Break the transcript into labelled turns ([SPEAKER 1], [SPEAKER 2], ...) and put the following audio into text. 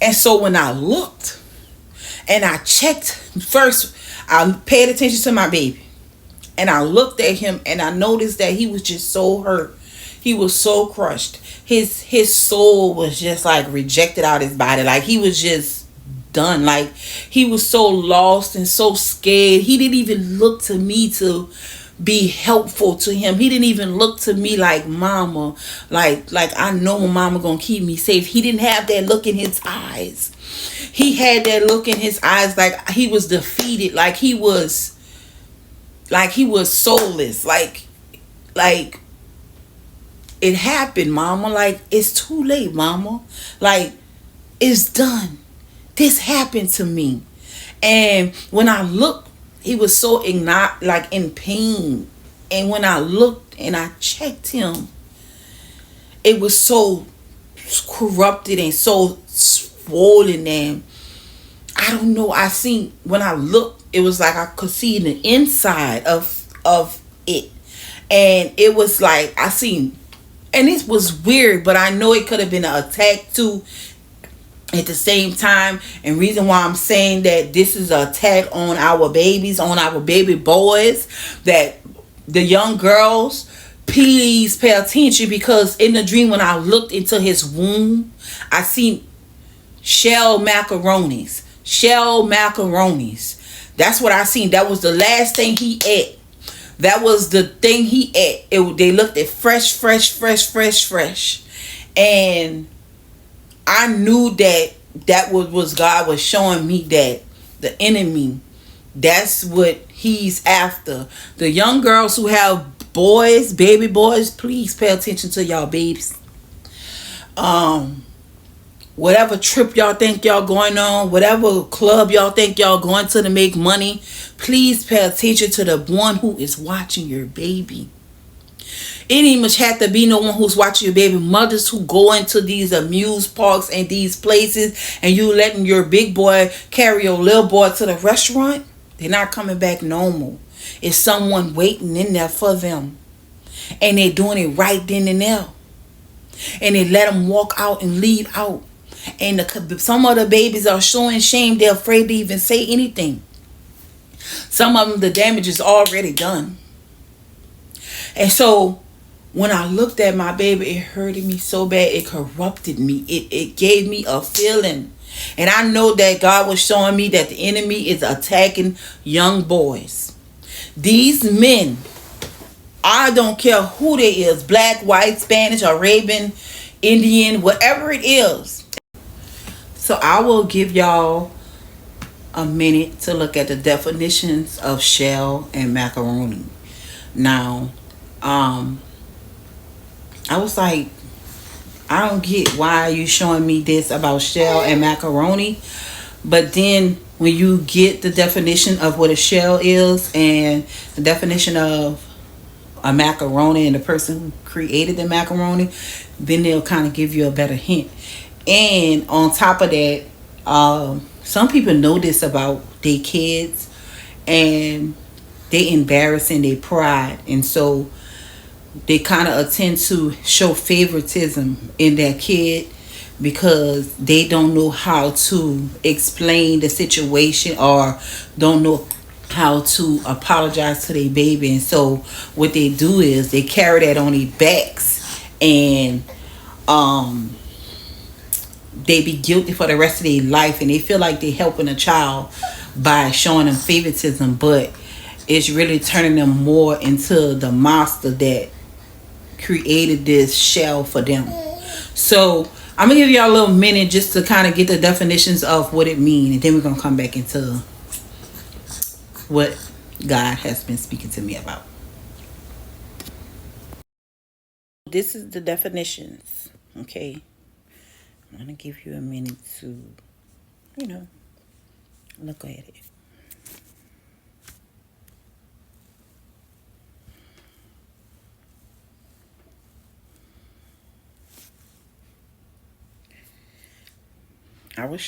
[SPEAKER 1] And so when I looked and I checked first, I paid attention to my baby. And I looked at him and I noticed that he was just so hurt. He was so crushed. His soul was just like rejected out his body. Like he was just done. Like he was so lost and so scared. He didn't even look to me to be helpful to him. He didn't even look to me like mama. Like I know my mama gonna keep me safe. He didn't have that look in his eyes. He had that look in his eyes like he was defeated. Like he was soulless. Like it happened, mama. Like it's too late, mama. Like it's done. This happened to me. And when I looked, he was so like in pain. And when I looked and I checked him, it was so corrupted and so swollen, and I don't know. I seen when I looked, it was like I could see the inside of it, and it was like I seen, and it was weird. But I know it could have been an attack too. At the same time, and reason why I'm saying that this is an attack on our babies, on our baby boys, that the young girls, please pay attention, because in the dream when I looked into his womb, I seen shell macaronis. Shell macaronis. That's what I seen. That was the last thing he ate. That was the thing he ate. They looked at fresh. And I knew that was God was showing me that the enemy, that's what he's after. The young girls who have boys, baby boys, please pay attention to y'all babies. Whatever trip y'all think y'all going on, whatever club y'all think y'all going to make money, please pay attention to the one who is watching your baby. It ain't much have to be no one who's watching your baby. Mothers who go into these amuse parks and these places, and you letting your big boy carry your little boy to the restaurant, they're not coming back normal. It's someone waiting in there for them, and they're doing it right then and there, and they let them walk out and leave out. And some of the babies are showing shame. They're afraid to even say anything. Some of them, the damage is already done. And so when I looked at my baby, it hurted me so bad. It corrupted me. It gave me a feeling. And I know that God was showing me that the enemy is attacking young boys. These men, I don't care who they is, black, white, Spanish, Arabian, Indian, whatever it is. So I will give y'all a minute to look at the definitions of shell and macaroni. Now, I was like, I don't get why you showing me this about shell and macaroni. But then when you get the definition of what a shell is and the definition of a macaroni and the person who created the macaroni, then they'll kind of give you a better hint. And on top of that, some people know this about their kids, and they embarrassing their pride, and so they kind of attend to show favoritism in their kid because they don't know how to explain the situation or don't know how to apologize to their baby. And so what they do is they carry that on their backs, and they be guilty for the rest of their life, and they feel like they're helping a child by showing them favoritism, but it's really turning them more into the monster that created this shell for them. So I'm gonna give y'all a little minute just to kind of get the definitions of what it means, and then we're gonna come back into what God has been speaking to me about. This is the definitions, okay? I'm gonna give you a minute to, look at it. I was